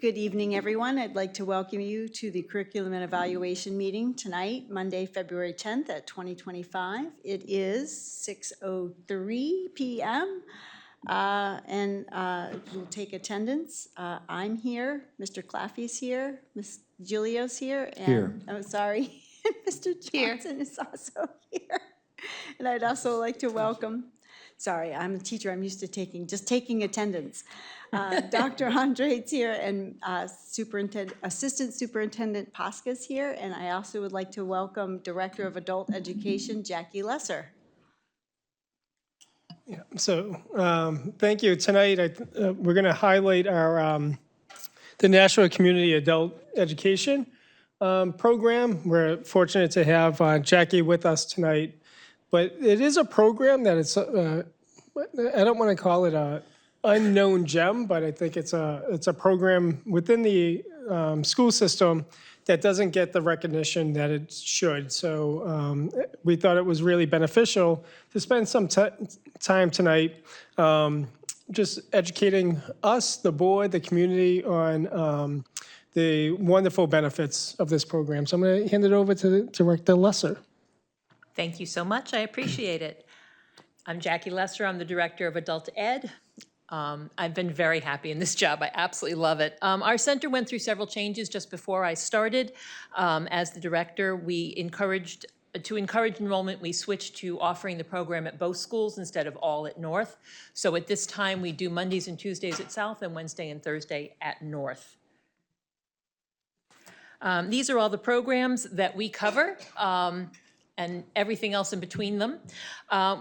Good evening, everyone. I'd like to welcome you to the Curriculum and Evaluation meeting tonight, Monday, February 10th at 2025. It is 6:03 p.m. And we'll take attendance. I'm here, Mr. Claffey's here, Ms. Giulio's here, and Here. oh, sorry, Mr. Johnson is also here. And I'd also like to welcome, sorry, I'm a teacher, I'm used to taking attendance. Dr. Andre's here and Assistant Superintendent Pasca's here. And I also would like to welcome Director of Adult Education, Jackie Lesser. Yeah, so thank you. Tonight, we're going to highlight our the Nashua Community Adult Education program. We're fortunate to have Jackie with us tonight, but it is a program that it's I don't want to call it a unknown gem, but I think it's a program within the school system that doesn't get the recognition that it should. So we thought it was really beneficial to spend some time tonight just educating us, the board, the community on the wonderful benefits of this program. So I'm going to hand it over to Director Lesser. Thank you so much. I appreciate it. I'm Jackie Lesser. I'm the Director of Adult Ed. I've been very happy in this job. I absolutely love it. Our center went through several changes just before I started. As the director, to encourage enrollment, we switched to offering the program at both schools instead of all at North. So at this time, we do Mondays and Tuesdays at South and Wednesday and Thursday at North. These are all the programs that we cover. And everything else in between them.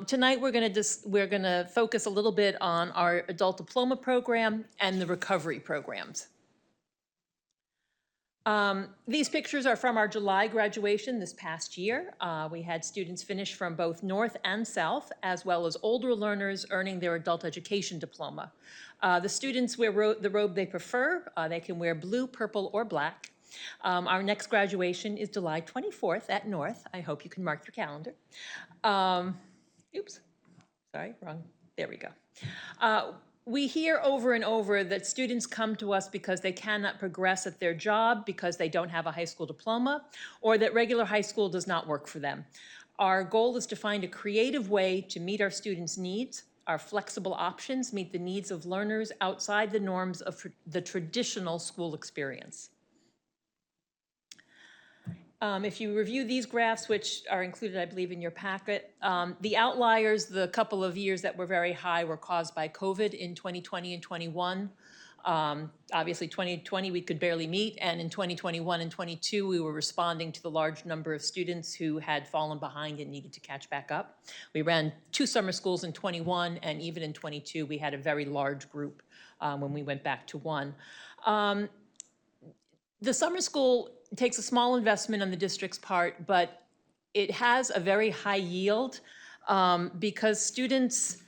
Tonight we're going to focus a little bit on our adult diploma program and the recovery programs. These pictures are from our July graduation this past year. We had students finish from both North and South, as well as older learners earning their adult education diploma. The students wear the robe they prefer. They can wear blue, purple, or black. Our next graduation is July 24th at North. I hope you can mark your calendar. Oops, sorry, wrong. There we go. We hear over and over that students come to us because they cannot progress at their job because they don't have a high school diploma, or that regular high school does not work for them. Our goal is to find a creative way to meet our students' needs. Our flexible options meet the needs of learners outside the norms of the traditional school experience. If you review these graphs, which are included, I believe, in your packet, the outliers, the couple of years that were very high were caused by COVID in 2020 and 21. Obviously, 2020, we could barely meet, and in 2021 and 22, we were responding to the large number of students who had fallen behind and needed to catch back up. We ran 2 summer schools in 21, and even in 22, we had a very large group when we went back to 1. The summer school takes a small investment on the district's part, but it has a very high yield because students,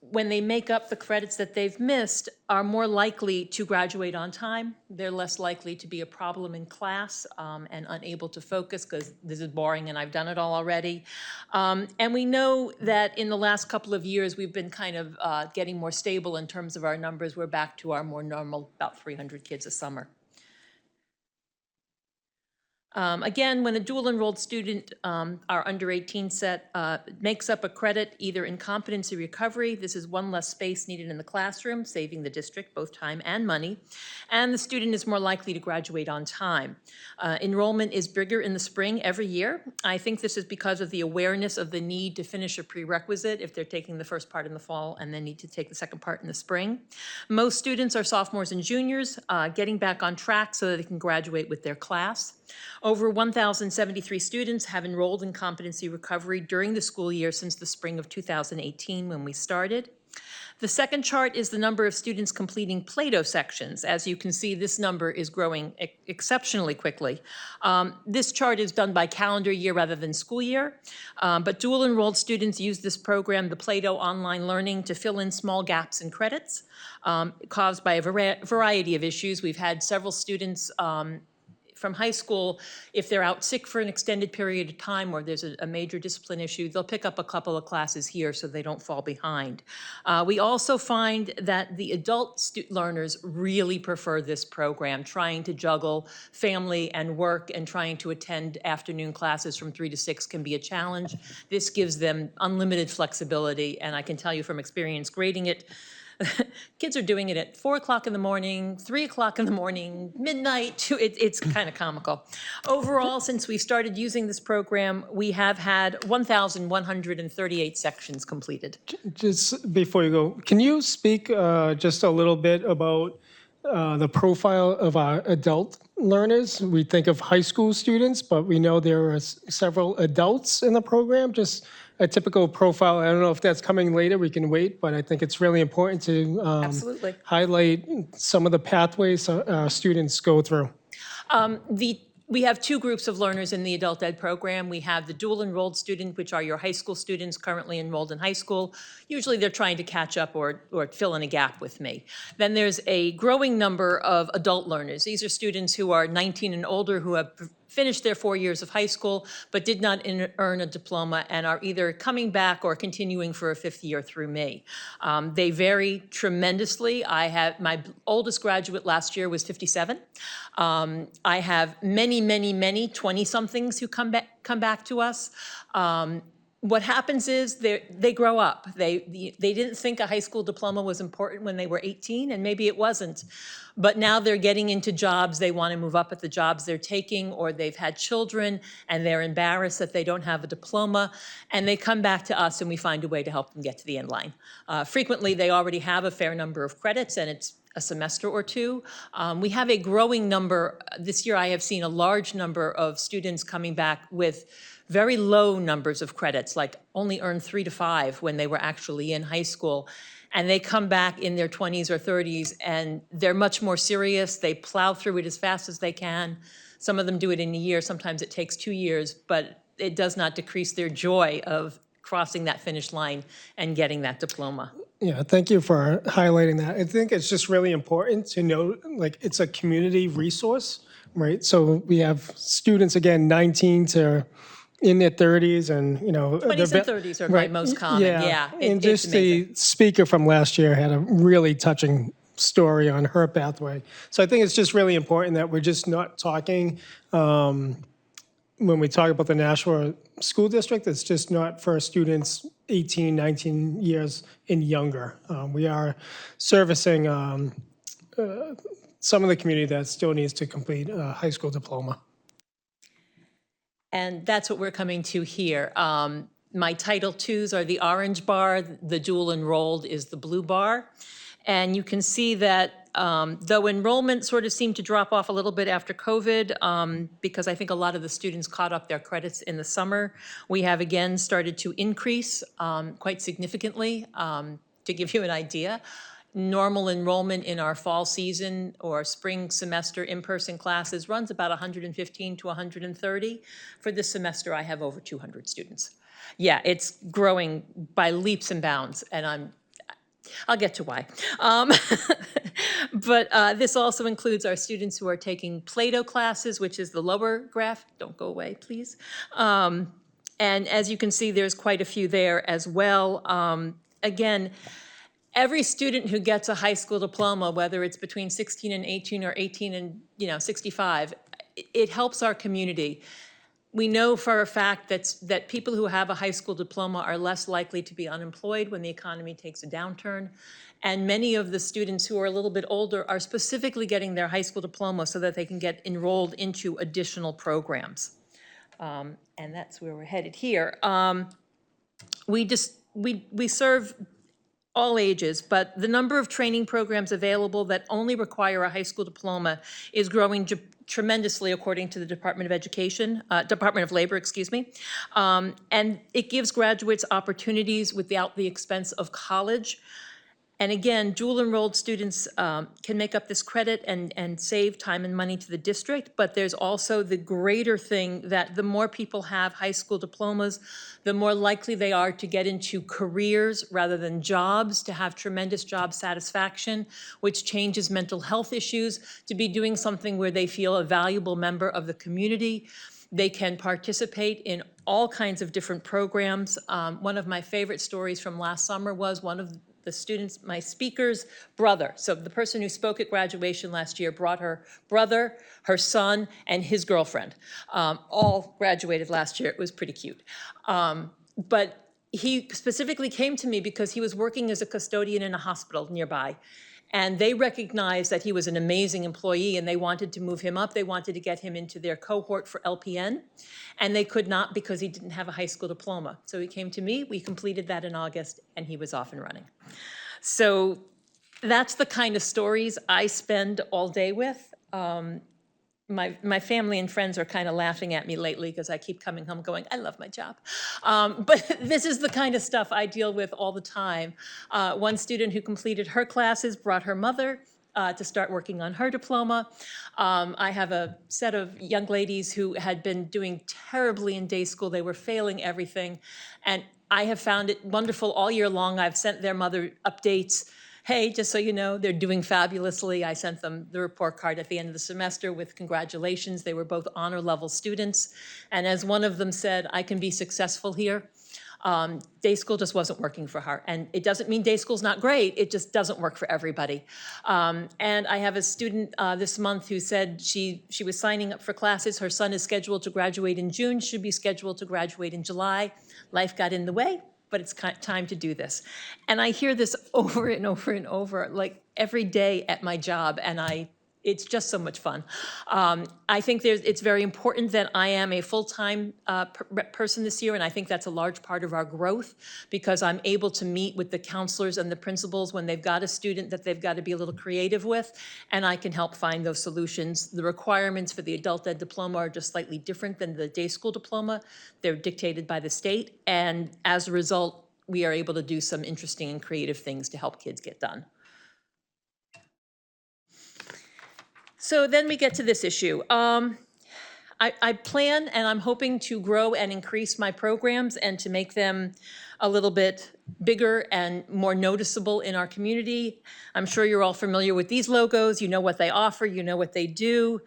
when they make up the credits that they've missed, are more likely to graduate on time. They're less likely to be a problem in class and unable to focus because this is boring and I've done it all already. And we know that in the last couple of years, we've been kind of getting more stable in terms of our numbers. We're back to our more normal, about 300 kids a summer. Again, when a dual enrolled student, our under 18 set, makes up a credit either in competency recovery, this is 1 less space needed in the classroom, saving the district both time and money, and the student is more likely to graduate on time. Enrollment is bigger in the spring every year. I think this is because of the awareness of the need to finish a prerequisite if they're taking the first part in the fall and then need to take the second part in the spring. Most students are sophomores and juniors, getting back on track so that they can graduate with their class. Over 1,073 students have enrolled in competency recovery during the school year since the spring of 2018 when we started. The second chart is the number of students completing Plato sections. As you can see, this number is growing exceptionally quickly. This chart is done by calendar year rather than school year, but dual enrolled students use this program, the Plato online learning, to fill in small gaps in credits caused by a variety of issues. We've had several students from high school, if they're out sick for an extended period of time or there's a major discipline issue, they'll pick up a couple of classes here so they don't fall behind. We also find that the adult learners really prefer this program, trying to juggle family and work and trying to attend afternoon classes from 3 to 6 can be a challenge. This gives them unlimited flexibility, and I can tell you from experience grading it, kids are doing it at 4 o'clock in the morning, 3 o'clock in the morning, midnight. It's kind of comical. Overall, since we started using this program, we have had 1,138 sections completed. Just before you go, can you speak just a little bit about the profile of our adult learners? We think of high school students, but we know there are several adults in the program. Just a typical profile. I don't know if that's coming later, we can wait, but I think it's really important to Absolutely. highlight some of the pathways our students go through. We have two groups of learners in the adult ed program. We have the dual enrolled student, which are your high school students currently enrolled in high school. Usually they're trying to catch up or fill in a gap with me. Then there's a growing number of adult learners. These are students who are 19 and older who have finished their 4 years of high school but did not earn a diploma and are either coming back or continuing for a 5th year through me. They vary tremendously. I have my oldest graduate last year was 57. I have many 20-somethings who come back to us. What happens is they grow up. They didn't think a high school diploma was important when they were 18, and maybe it wasn't. But now they're getting into jobs, they want to move up at the jobs they're taking, or they've had children and they're embarrassed that they don't have a diploma, and they come back to us and we find a way to help them get to the end line. Frequently, they already have a fair number of credits and it's a semester or two. We have a growing number. This year I have seen a large number of students coming back with very low numbers of credits, like only earned 3 to 5 when they were actually in high school. And they come back in their 20s or 30s and they're much more serious. They plow through it as fast as they can. Some of them do it in a year. Sometimes it takes 2 years, but it does not decrease their joy of crossing that finish line and getting that diploma. Yeah, thank you for highlighting that. I think it's just really important to know, like, it's a community resource, right? So we have students, again, 19 to in their 30s and, 20s and 30s are my most common, yeah. And It's just amazing. the speaker from last year had a really touching story on her pathway. So I think it's just really important that we're just not talking, when we talk about the Nashua School District, it's just not for students 18, 19 years and younger. We are servicing some of the community that still needs to complete a high school diploma. And that's what we're coming to here. My Title IIs are the orange bar, the dual enrolled is the blue bar. And you can see that though enrollment sort of seemed to drop off a little bit after COVID, because I think a lot of the students caught up their credits in the summer, we have again started to increase quite significantly. To give you an idea, normal enrollment in our fall season or spring semester in-person classes runs about 115 to 130. For this semester, I have over 200 students. Yeah, it's growing by leaps and bounds, and I'll get to why. But this also includes our students who are taking Plato classes, which is the lower graph. Don't go away, please. And as you can see, there's quite a few there as well. Again, every student who gets a high school diploma, whether it's between 16 and 18 or 18 and 65, it helps our community. We know for a fact that people who have a high school diploma are less likely to be unemployed when the economy takes a downturn. And many of the students who are a little bit older are specifically getting their high school diploma so that they can get enrolled into additional programs. And that's where we're headed here. We serve all ages, but the number of training programs available that only require a high school diploma is growing tremendously according to the Department of Labor, excuse me. And it gives graduates opportunities without the expense of college. And again, dual enrolled students can make up this credit and save time and money to the district, but there's also the greater thing that the more people have high school diplomas, the more likely they are to get into careers rather than jobs, to have tremendous job satisfaction, which changes mental health issues, to be doing something where they feel a valuable member of the community. They can participate in all kinds of different programs. One of my favorite stories from last summer was one of the students, my speaker's brother. So the person who spoke at graduation last year brought her brother, her son, and his girlfriend. All graduated last year. It was pretty cute. But he specifically came to me because he was working as a custodian in a hospital nearby. And they recognized that he was an amazing employee and they wanted to move him up. They wanted to get him into their cohort for LPN. And they could not because he didn't have a high school diploma. So he came to me, we completed that in August, and he was off and running. So that's the kind of stories I spend all day with. My family and friends are kind of laughing at me lately because I keep coming home going, I love my job. But this is the kind of stuff I deal with all the time. One student who completed her classes brought her mother to start working on her diploma. I have a set of young ladies who had been doing terribly in day school. They were failing everything. And I have found it wonderful all year long. I've sent their mother updates. Hey, just so you know, they're doing fabulously. I sent them the report card at the end of the semester with congratulations. They were both honor level students. And as one of them said, I can be successful here. Day school just wasn't working for her. And it doesn't mean day school's not great, it just doesn't work for everybody. And I have a student this month who said she was signing up for classes. Her son is scheduled to graduate in June, should be scheduled to graduate in July. Life got in the way, but it's time to do this. And I hear this over and over and over, like every day at my job, and it's just so much fun. I think it's very important that I am a full-time person this year, and I think that's a large part of our growth because I'm able to meet with the counselors and the principals when they've got a student that they've got to be a little creative with, and I can help find those solutions. The requirements for the adult ed diploma are just slightly different than the day school diploma. They're dictated by the state, and as a result, we are able to do some interesting and creative things to help kids get done. So then we get to this issue. I plan and I'm hoping to grow and increase my programs and to make them a little bit bigger and more noticeable in our community. I'm sure you're all familiar with these logos. You know what they offer, you know what they do.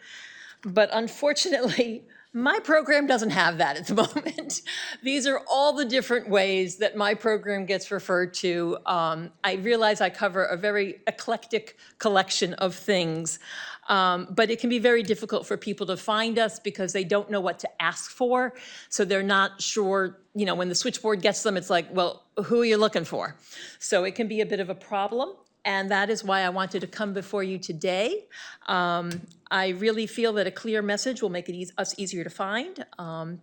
But unfortunately, my program doesn't have that at the moment. These are all the different ways that my program gets referred to. I realize I cover a very eclectic collection of things, but it can be very difficult for people to find us because they don't know what to ask for. So they're not sure, you know, when the switchboard gets them, it's like, well, who are you looking for? So it can be a bit of a problem. And that is why I wanted to come before you today. I really feel that a clear message will make it us easier to find.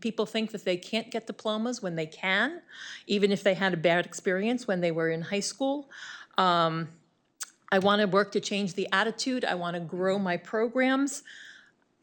People think that they can't get diplomas when they can, even if they had a bad experience when they were in high school. I want to work to change the attitude. I want to grow my programs.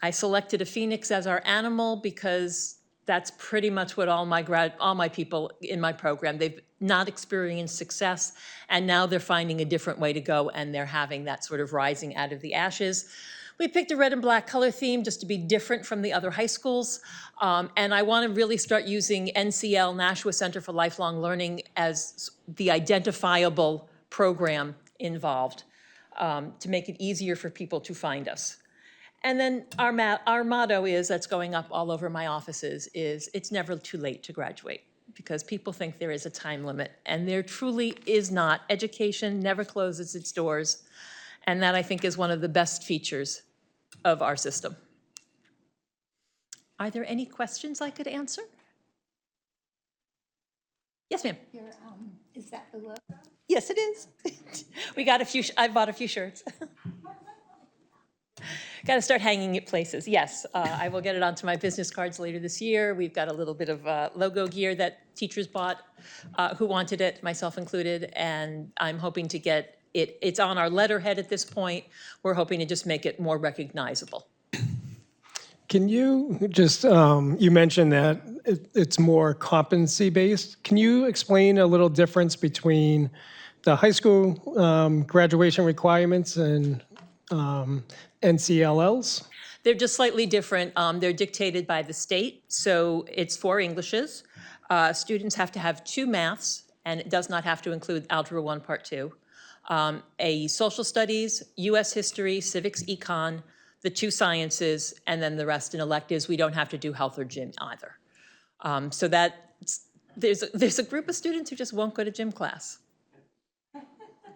I selected a phoenix as our animal because that's pretty much what all my people in my program, they've not experienced success, and now they're finding a different way to go, and they're having that sort of rising out of the ashes. We picked a red and black color theme just to be different from the other high schools, and I want to really start using NCL, Nashua Center for Lifelong Learning, as the identifiable program involved to make it easier for people to find us. And then our motto is, that's going up all over my offices, is it's never too late to graduate, because people think there is a time limit, and there truly is not. Education never closes its doors, and that I think is one of the best features of our system. Are there any questions I could answer? Yes, ma'am. Is that the logo? Yes, it is. We got a few, I bought a few shirts. Got to start hanging it places. Yes, I will get it onto my business cards later this year. We've got a little bit of logo gear that teachers bought who wanted it, myself included, and I'm hoping to get it. It's on our letterhead at this point. We're hoping to just make it more recognizable. Can you just, you mentioned that it's more competency-based. Can you explain a little difference between the high school graduation requirements and NCLLs. They're just slightly different. They're dictated by the state, so it's 4 Englishes. Students have to have 2 maths, and it does not have to include Algebra 1, Part 2. A social studies, US history, civics, econ, the 2 sciences, and then the rest in electives. We don't have to do health or gym either. So there's a group of students who just won't go to gym class.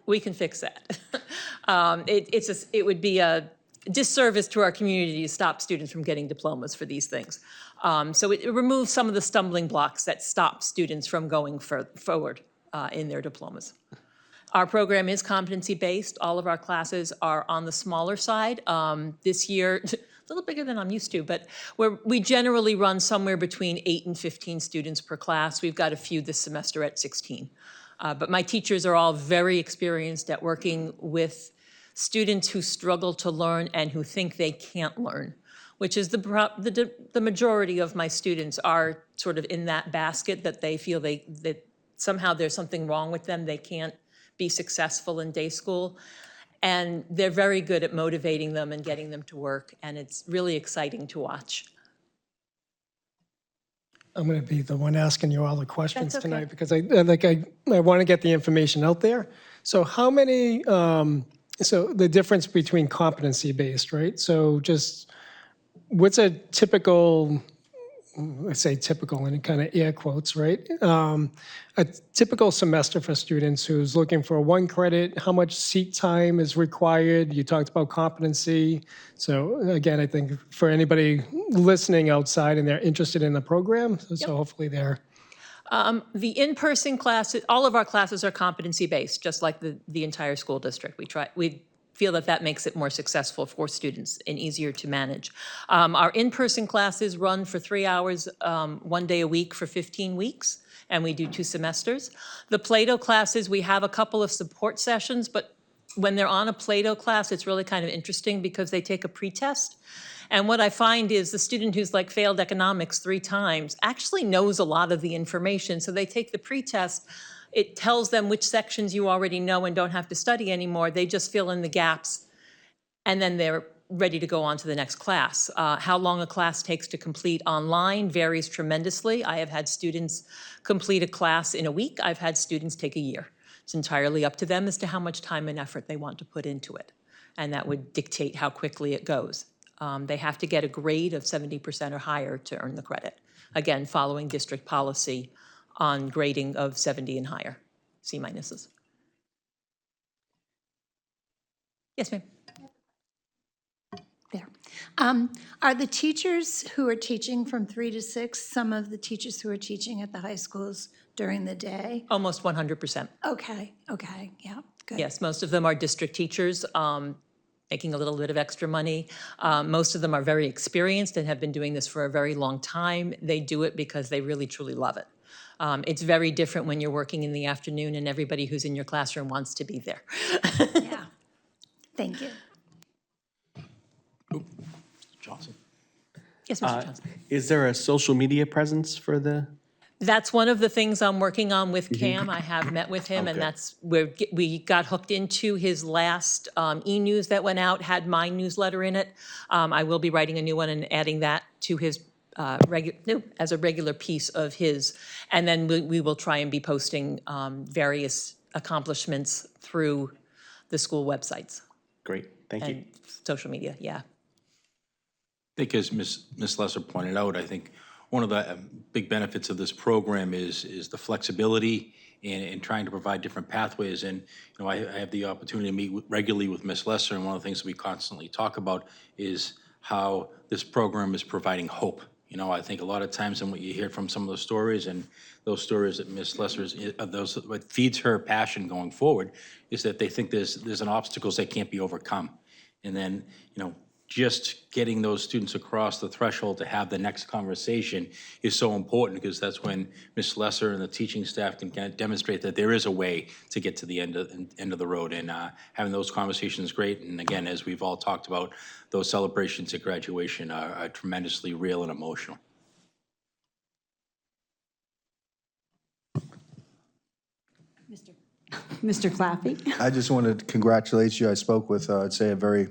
We can fix that. It would be a disservice to our community to stop students from getting diplomas for these things. So it removes some of the stumbling blocks that stop students from going forward in their diplomas. Our program is competency-based. All of our classes are on the smaller side. This year, a little bigger than I'm used to, but we generally run somewhere between 8 and 15 students per class. We've got a few this semester at 16. But my teachers are all very experienced at working with students who struggle to learn and who think they can't learn, which is the majority of my students are sort of in that basket that they feel that somehow there's something wrong with them. They can't be successful in day school. And they're very good at motivating them and getting them to work, and it's really exciting to watch. I'm going to be the one asking you all the questions That's okay. tonight because I want to get the information out there. So how many, so the difference between competency-based, right? So just what's a typical, I say typical in kind of air quotes, right? A typical semester for students who's looking for 1 credit, how much seat time is required? You talked about competency. So again, I think for anybody listening outside and they're interested in the program, so hopefully they're. The in-person classes, all of our classes are competency-based, just like the entire school district. We feel that makes it more successful for students and easier to manage. Our in-person classes run for 3 hours, 1 day a week for 15 weeks, and we do 2 semesters. The Plato classes, we have a couple of support sessions, but when they're on a Plato class, it's really kind of interesting because they take a pretest. And what I find is the student who's like failed economics 3 times actually knows a lot of the information, so they take the pretest. It tells them which sections you already know and don't have to study anymore. They just fill in the gaps, and then they're ready to go on to the next class. How long a class takes to complete online varies tremendously. I have had students complete a class in a week. I've had students take a year. It's entirely up to them as to how much time and effort they want to put into it, and that would dictate how quickly it goes. They have to get a grade of 70% or higher to earn the credit. Again, following district policy on grading of 70 and higher, C minuses. Yes, ma'am. There. Are the teachers who are teaching from 3 to 6 some of the teachers who are teaching at the high schools during the day? Almost 100%. Okay, yeah, good. Yes, most of them are district teachers, making a little bit of extra money. Most of them are very experienced and have been doing this for a very long time. They do it because they really, truly love it. It's very different when you're working in the afternoon and everybody who's in your classroom wants to be there. Yeah, thank you. Johnson. Yes, Mr. Johnson. Is there a social media presence for the? That's one of the things I'm working on with Cam. I have met with him, and Okay. that's where we got hooked into his last e-news that went out, had my newsletter in it. I will be writing a new one and adding that to his as a regular piece of his. And then we will try and be posting various accomplishments through the school websites Great, thank you. and social media, yeah. I think as Ms. Lesser pointed out, I think one of the big benefits of this program is the flexibility in trying to provide different pathways. And, you know, I have the opportunity to meet regularly with Ms. Lesser, and one of the things that we constantly talk about is how this program is providing hope. You know, I think a lot of times and what you hear from some of the stories and those stories that Ms. Lesser's, what feeds her passion going forward is that they think there's an obstacles that can't be overcome. And then, you know, just getting those students across the threshold to have the next conversation is so important, because that's when Ms. Lesser and the teaching staff can kind of demonstrate that there is a way to get to the end of the road. And having those conversations is great. And again, as we've all talked about, those celebrations at graduation are tremendously real and emotional. Mr. Claffey? I just wanted to congratulate you. I spoke with, I'd say, a very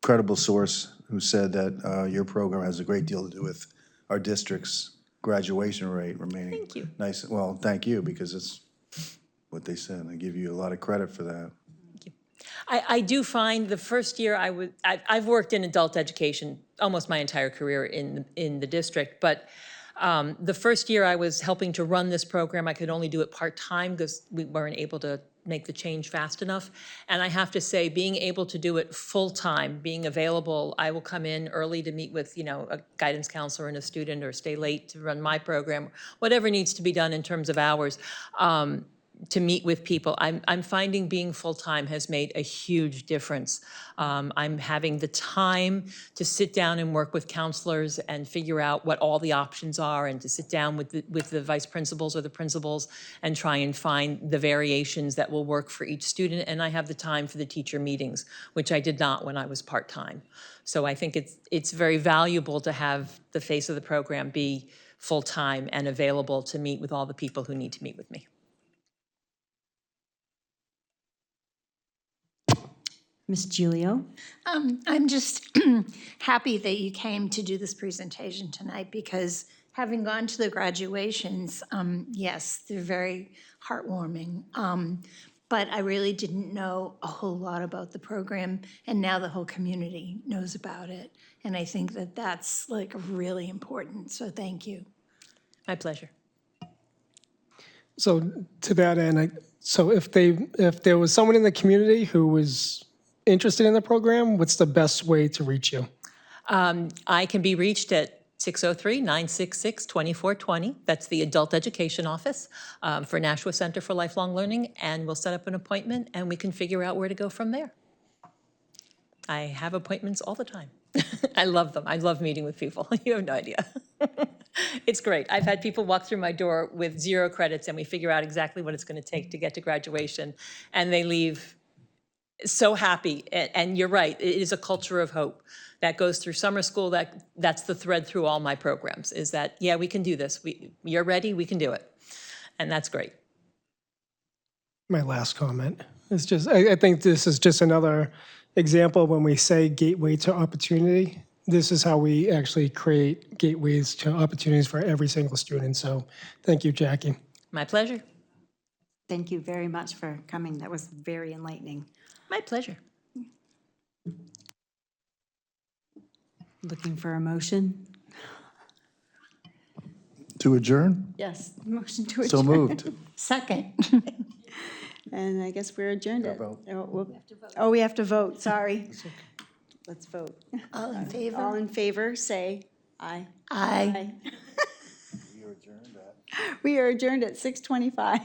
credible source who said that your program has a great deal to do with our district's graduation rate remaining. Thank you. Nice, well, thank you, because it's what they said. I give you a lot of credit for that. I do find the first year I've worked in adult education almost my entire career in the district, but the first year I was helping to run this program, I could only do it part-time because we weren't able to make the change fast enough. And I have to say, being able to do it full-time, being available, I will come in early to meet with, a guidance counselor and a student, or stay late to run my program, whatever needs to be done in terms of hours. To meet with people. I'm finding being full-time has made a huge difference. I'm having the time to sit down and work with counselors and figure out what all the options are, and to sit down with the vice principals or the principals and try and find the variations that will work for each student. And I have the time for the teacher meetings, which I did not when I was part-time. So I think it's very valuable to have the face of the program be full-time and available to meet with all the people who need to meet with me. Ms. Gilio? I'm just happy that you came to do this presentation tonight, because having gone to the graduations, yes, they're very heartwarming. But I really didn't know a whole lot about the program, and now the whole community knows about it. And I think that that's like really important, so thank you. My pleasure. So to that end, so if there was someone in the community who was interested in the program, what's the best way to reach you? I can be reached at 603-966-2420. That's the Adult Education Office for Nashua Center for Lifelong Learning, and we'll set up an appointment and we can figure out where to go from there. I have appointments all the time. I love them. I love meeting with people. You have no idea. It's great. I've had people walk through my door with 0 credits, and we figure out exactly what it's going to take to get to graduation, and they leave so happy. And you're right, it is a culture of hope that goes through summer school. That's the thread through all my programs, is that, yeah, we can do this. You're ready, we can do it. And that's great. My last comment is just, I think this is just another example when we say gateway to opportunity. This is how we actually create gateways to opportunities for every single student. So thank you, Jackie. My pleasure. Thank you very much for coming. That was very enlightening. My pleasure. Looking for a motion? To adjourn? Yes, motion to adjourn. So moved. Second. And I guess we're adjourned at, vote. we have to vote, sorry. Let's vote. All in favor? All in favor, say aye. Aye. We are adjourned at 6:25.